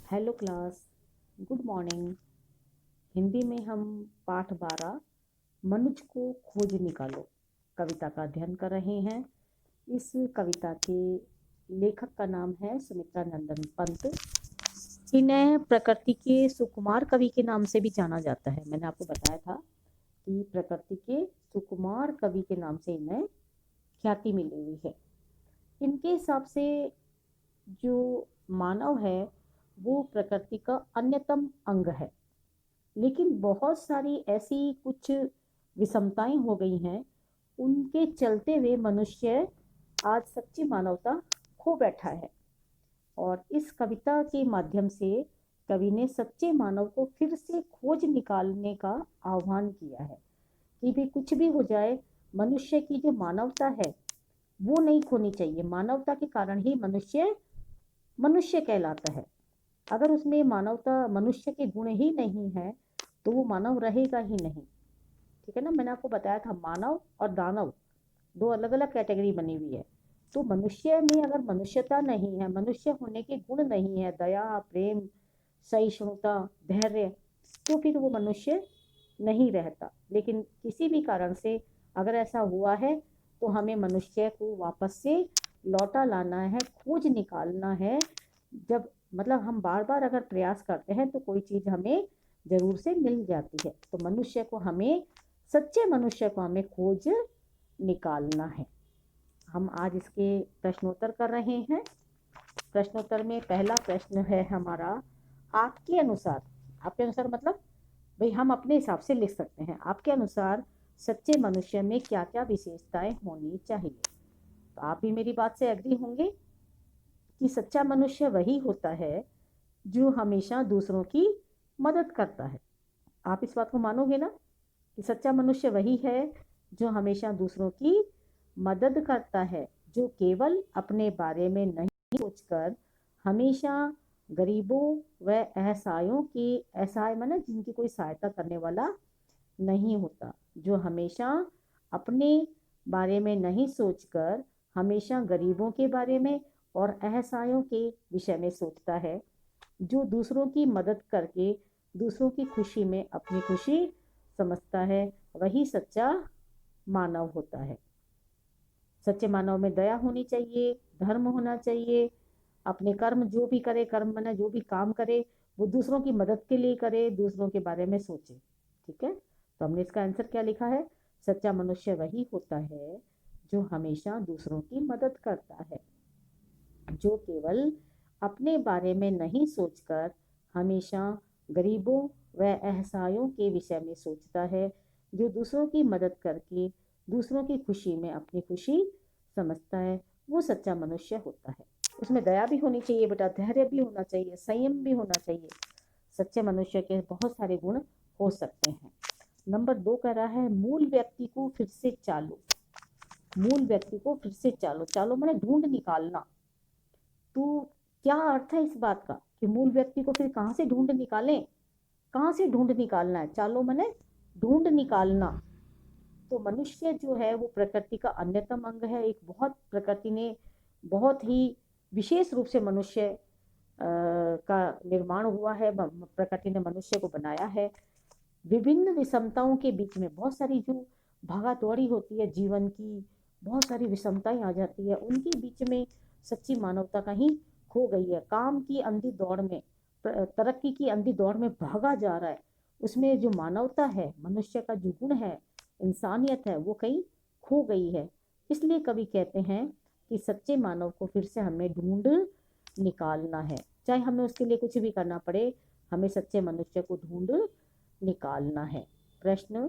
Hello class, good morning. Hindi में हम पाठ 12 मनुज को खोज निकालो कविता का अध्ययन कर रहे हैं। इस कविता के लेखक का नाम है सुमित्रा नंदन पंत। इन्हें प्रकृति के सुकुमार कवि के नाम से भी जाना जाता है। मैंने आपको बताया था कि प्रकृति के सुकुमार कवि के नाम से इन्हें ख्याति मिली हुई है। इनके हिसाब से जो मानव है वो प्रकृति का अन्यतम अंग है, लेकिन बहुत सारी ऐसी कुछ विषमताएं हो गई हैं, उनके चलते हुए मनुष्य आज सच्ची मानवता खो बैठा है। और इस कविता के माध्यम से कवि ने सच्चे मानव को फिर से खोज निकालने का आह्वान किया है कि भी कुछ भी हो जाए, मनुष्य की जो मानवता है वो नहीं खोनी चाहिए। मानवता के कारण ही मनुष्य मनुष्य कहलाता है। अगर उसमें मानवता, मनुष्य के गुण ही नहीं है तो वो मानव रहेगा ही नहीं। ठीक है ना। मैंने आपको बताया था मानव और दानव दो अलग अलग कैटेगरी बनी हुई है। तो मनुष्य में अगर मनुष्यता नहीं है, मनुष्य होने के गुण नहीं है, दया, प्रेम, सहिष्णुता, धैर्य, तो फिर वो मनुष्य नहीं रहता। लेकिन किसी भी कारण से अगर ऐसा हुआ है तो हमें मनुष्य को वापस से लौटा लाना है, खोज निकालना है। जब मतलब हम बार बार अगर प्रयास करते हैं तो कोई चीज़ हमें जरूर से मिल जाती है। तो मनुष्य को हमें, सच्चे मनुष्य को हमें खोज निकालना है। हम आज इसके प्रश्नोत्तर कर रहे हैं। प्रश्नोत्तर में पहला प्रश्न है हमारा, आपके अनुसार, आपके अनुसार मतलब भाई हम अपने हिसाब से लिख सकते हैं, आपके अनुसार सच्चे मनुष्य में क्या क्या विशेषताएं होनी चाहिए। तो आप भी मेरी बात से एग्री होंगे कि सच्चा मनुष्य वही होता है जो हमेशा दूसरों की मदद करता है। आप इस बात को मानोगे ना कि सच्चा मनुष्य वही है जो हमेशा दूसरों की मदद करता है, जो केवल अपने बारे में नहीं सोचकर हमेशा गरीबों व असहायों की, असहाय माने जिनकी कोई सहायता करने वाला नहीं होता, जो हमेशा अपने बारे में नहीं सोचकर हमेशा गरीबों के बारे में और असहायों के विषय में सोचता है, जो दूसरों की मदद करके दूसरों की खुशी में अपनी खुशी समझता है, वही सच्चा मानव होता है। सच्चे मानव में दया होनी चाहिए, धर्म होना चाहिए, अपने कर्म जो भी करे, कर्म माने जो भी काम करे वो दूसरों की मदद के लिए करे, दूसरों के बारे में सोचे। ठीक है। तो हमने इसका आंसर क्या लिखा है, सच्चा मनुष्य वही होता है जो हमेशा दूसरों की मदद करता है, जो केवल अपने बारे में नहीं सोचकर हमेशा गरीबों व असहायों के विषय में सोचता है, जो दूसरों की मदद करके दूसरों की खुशी में अपनी खुशी समझता है, वो सच्चा मनुष्य होता है। उसमें दया भी होनी चाहिए बेटा, धैर्य भी होना चाहिए, संयम भी होना चाहिए। सच्चे मनुष्य के बहुत सारे गुण हो सकते हैं। नंबर 2 कह रहा है, मूल व्यक्ति को फिर से चालो। मूल व्यक्ति को फिर से चालो, चालो माने ढूंढ निकालना। तो क्या अर्थ है इस बात का कि मूल व्यक्ति को फिर कहाँ से ढूंढ निकालें, कहाँ से ढूंढ निकालना है। चालो माने ढूंढ निकालना। तो मनुष्य जो है वो प्रकृति का अन्यतम अंग है। एक बहुत, प्रकृति ने बहुत ही विशेष रूप से मनुष्य का निर्माण हुआ है, प्रकृति ने मनुष्य को बनाया है। विभिन्न विषमताओं के बीच में बहुत सारी जो भागा दौड़ी होती है जीवन की, बहुत सारी विषमताएं आ जाती है, उनके बीच में सच्ची मानवता कहीं खो गई है। काम की अंधी दौड़ में, तरक्की की अंधी दौड़ में भागा जा रहा है, उसमें जो मानवता है, मनुष्य का जो गुण है, इंसानियत है, वो कहीं खो गई है। इसलिए कवि कहते हैं कि सच्चे मानव को फिर से हमें ढूंढ निकालना है, चाहे हमें उसके लिए कुछ भी करना पड़े, हमें सच्चे मनुष्य को ढूंढ निकालना है। प्रश्न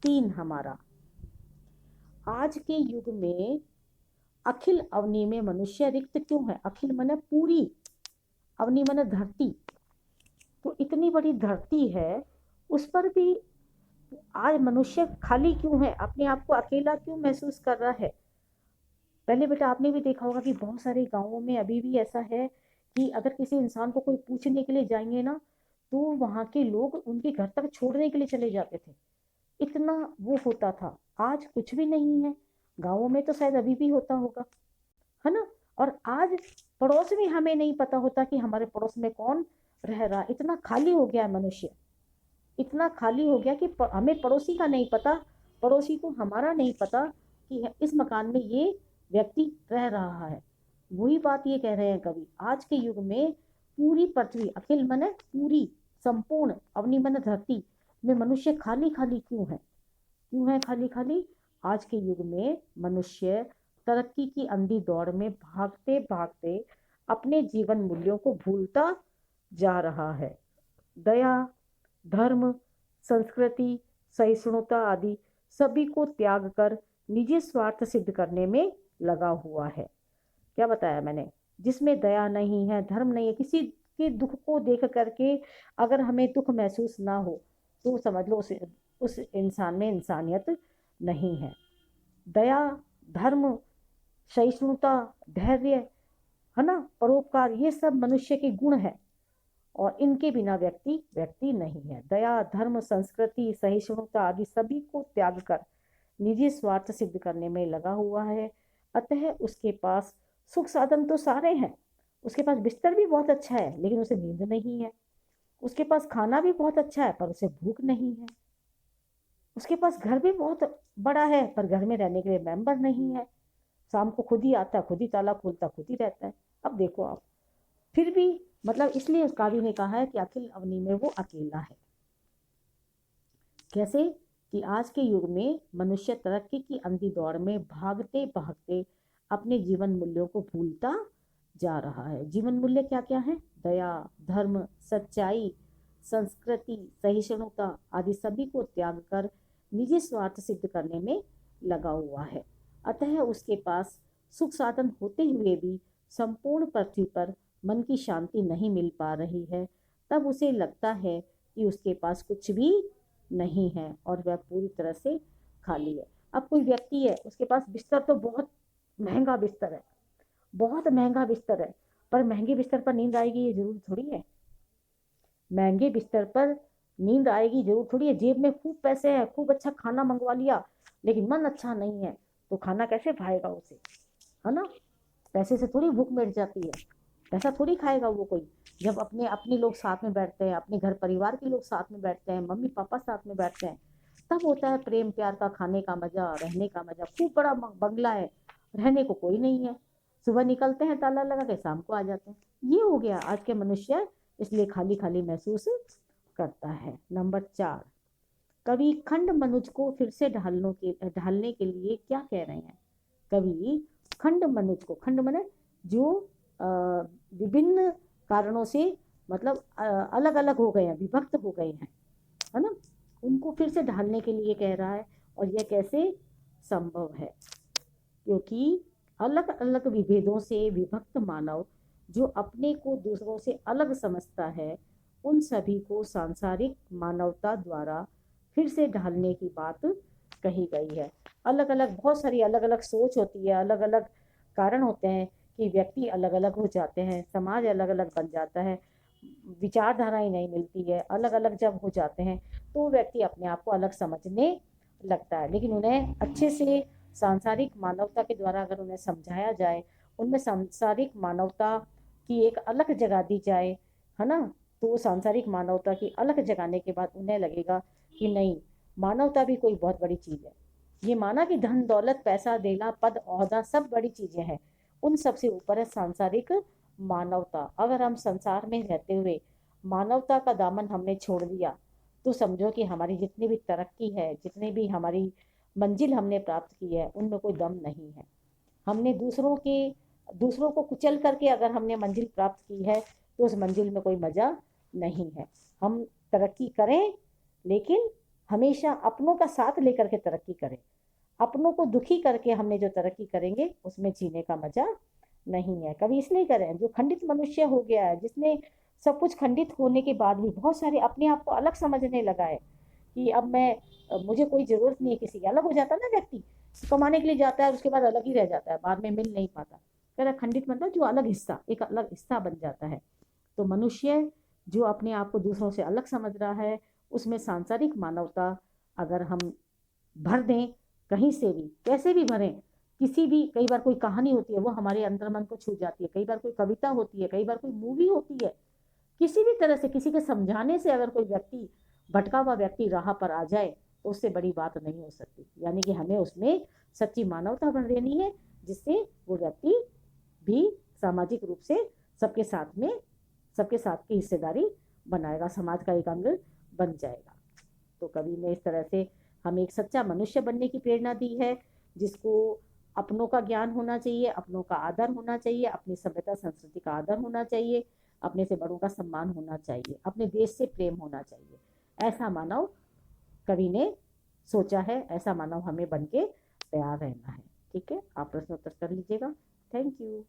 3 हमारा, आज के युग में अखिल अवनी में मनुष्य रिक्त क्यों है। अखिल माने पूरी, अवनी माने धरती। तो इतनी बड़ी धरती है, उस पर भी आज मनुष्य खाली क्यों है, अपने आप को अकेला क्यों महसूस कर रहा है। पहले बेटा आपने भी देखा होगा कि बहुत सारे गांवों में अभी भी ऐसा है कि अगर किसी इंसान को कोई पूछने के लिए जाएंगे ना, तो वहां के लोग उनके घर तक छोड़ने के लिए चले जाते थे। इतना वो होता था। आज कुछ भी नहीं है। गांवों में तो शायद अभी भी होता होगा, है ना। और आज पड़ोस में हमें नहीं पता होता कि हमारे पड़ोस में कौन रह रहा। इतना खाली हो गया है मनुष्य, इतना खाली हो गया कि हमें पड़ोसी का नहीं पता, पड़ोसी को हमारा नहीं पता कि इस मकान में ये व्यक्ति रह रहा है। वही बात ये कह रहे हैं कवि, आज के युग में पूरी पृथ्वी, अखिल मन पूरी, संपूर्ण अवनि मन धरती में मनुष्य खाली खाली क्यों है? क्यों है खाली खाली? आज के युग में मनुष्य तरक्की की अंधी दौड़ में भागते भागते अपने जीवन मूल्यों को भूलता जा रहा है। दया, धर्म, संस्कृति, सहिष्णुता आदि सभी को त्याग कर निजी स्वार्थ सिद्ध करने में लगा हुआ है। क्या बताया मैंने? जिसमें दया नहीं है, धर्म नहीं है, किसी के दुख को देख करके अगर हमें दुख महसूस ना हो तो समझ लो उस इंसान में इंसानियत नहीं है। दया, धर्म, सहिष्णुता, धैर्य, है ना, परोपकार, ये सब मनुष्य के गुण है और इनके बिना व्यक्ति व्यक्ति नहीं है। दया, धर्म, संस्कृति, सहिष्णुता आदि सभी को त्याग कर निजी स्वार्थ सिद्ध करने में लगा हुआ है। अतः उसके पास सुख साधन तो सारे हैं, उसके पास बिस्तर भी बहुत अच्छा है लेकिन उसे नींद नहीं है, उसके पास खाना भी बहुत अच्छा है पर उसे भूख नहीं है, उसके पास घर भी बहुत बड़ा है पर घर में रहने के लिए मेंबर नहीं है, शाम को खुद ही आता, खुद ही ताला खोलता, खुद ही रहता है। अब देखो आप, फिर भी मतलब इसलिए उस काव्य ने कहा है कि अखिल अवनी में वो अकेला है। कैसे? कि आज के युग में मनुष्य तरक्की की अंधी दौड़ में भागते भागते अपने जीवन मूल्यों को भूलता जा रहा है। जीवन मूल्य क्या क्या है? दया, धर्म, सच्चाई, संस्कृति, सहिष्णुता आदि सभी को त्याग कर निजी स्वार्थ सिद्ध करने में लगा हुआ है। अतः उसके पास सुख साधन होते हुए भी संपूर्ण पृथ्वी पर मन की शांति नहीं मिल पा रही है। तब उसे लगता है कि उसके पास कुछ भी नहीं है और वह पूरी तरह से खाली है। अब कोई व्यक्ति है, उसके पास बिस्तर तो बहुत महंगा बिस्तर है, बहुत महंगा बिस्तर है, पर महंगे बिस्तर पर नींद आएगी ये जरूर थोड़ी है। महंगे बिस्तर पर नींद आएगी जरूर थोड़ी है। जेब में खूब पैसे हैं, खूब अच्छा खाना मंगवा लिया, लेकिन मन अच्छा नहीं है तो खाना कैसे भाएगा उसे, है ना? पैसे से थोड़ी भूख मिट जाती है, पैसा थोड़ी खाएगा वो कोई। जब अपने लोग साथ में बैठते हैं, अपने घर परिवार के लोग साथ में बैठते हैं, मम्मी पापा साथ में बैठते हैं, तब होता है प्रेम प्यार का, खाने का मजा, रहने का मजा। खूब बड़ा बंगला है, रहने को कोई नहीं है, सुबह निकलते हैं ताला लगा के, शाम को आ जाते हैं। ये हो गया आज के मनुष्य, इसलिए खाली खाली महसूस करता है। नंबर 4, कवि खंड मनुज को फिर से ढालने के लिए क्या कह रहे हैं? कवि खंड मनुज को, खंड मने जो विभिन्न कारणों से मतलब अलग अलग हो गए हैं, विभक्त हो गए हैं, है ना, उनको फिर से ढालने के लिए कह रहा है। और यह कैसे संभव है? क्योंकि अलग अलग विभेदों से विभक्त मानव जो अपने को दूसरों से अलग समझता है, उन सभी को सांसारिक मानवता द्वारा फिर से ढालने की बात कही गई है। अलग अलग, बहुत सारी अलग अलग सोच होती है, अलग अलग कारण होते हैं कि व्यक्ति अलग अलग हो जाते हैं, समाज अलग अलग बन जाता है, विचारधाराएं नहीं मिलती है, अलग अलग जब हो जाते हैं तो व्यक्ति अपने आप को अलग समझने लगता है। लेकिन उन्हें अच्छे से सांसारिक मानवता के द्वारा अगर उन्हें समझाया जाए, उनमें सांसारिक मानवता की एक अलग जगह दी जाए, है ना, तो सांसारिक मानवता की अलग जगाने के बाद उन्हें लगेगा कि नहीं, मानवता भी कोई बहुत बड़ी चीज़ है। ये माना कि धन दौलत पैसा देना पद ओहदा सब बड़ी चीज़ें हैं, उन सबसे ऊपर है सांसारिक मानवता। अगर हम संसार में रहते हुए मानवता का दामन हमने छोड़ दिया तो समझो कि हमारी जितनी भी तरक्की है, जितनी भी हमारी मंजिल हमने प्राप्त की है, उनमें कोई दम नहीं है। हमने दूसरों को कुचल करके अगर हमने मंजिल प्राप्त की है तो उस मंजिल में कोई मजा नहीं है। हम तरक्की करें लेकिन हमेशा अपनों का साथ लेकर के तरक्की करें। अपनों को दुखी करके हमने जो तरक्की करेंगे उसमें जीने का मजा नहीं है। कभी इसलिए करें जो खंडित मनुष्य हो गया है, जिसने सब कुछ खंडित होने के बाद भी बहुत सारे अपने आप को अलग समझने लगा है कि अब मुझे कोई जरूरत नहीं है किसी की। अलग हो जाता है ना व्यक्ति, कमाने के लिए जाता है, उसके बाद अलग ही रह जाता है, बाद में मिल नहीं पाता। कह रहा खंडित मतलब जो अलग हिस्सा, एक अलग हिस्सा बन जाता है। तो मनुष्य जो अपने आप को दूसरों से अलग समझ रहा है, उसमें सांसारिक मानवता अगर हम भर दें कहीं से भी, कैसे भी भरें, किसी भी, कई बार कोई कहानी होती है वो हमारे अंतर्मन को छू जाती है, कई बार कोई कविता होती है, कई बार कोई मूवी होती है, किसी भी तरह से किसी के समझाने से अगर कोई व्यक्ति, भटका हुआ व्यक्ति राह पर आ जाए तो उससे बड़ी बात नहीं हो सकती। यानी कि हमें उसमें सच्ची मानवता बन देनी है, जिससे वो व्यक्ति भी सामाजिक रूप से सबके साथ में, सबके साथ की हिस्सेदारी बनाएगा, समाज का एक अंग बन जाएगा। तो कवि ने इस तरह से हमें एक सच्चा मनुष्य बनने की प्रेरणा दी है, जिसको अपनों का ज्ञान होना चाहिए, अपनों का आदर होना चाहिए, अपनी सभ्यता संस्कृति का आदर होना चाहिए, अपने से बड़ों का सम्मान होना चाहिए, अपने देश से प्रेम होना चाहिए। ऐसा मानव कवि ने सोचा है, ऐसा मानव हमें बन के तैयार रहना है। ठीक है, आप प्रश्न उत्तर कर लीजिएगा। Thank you.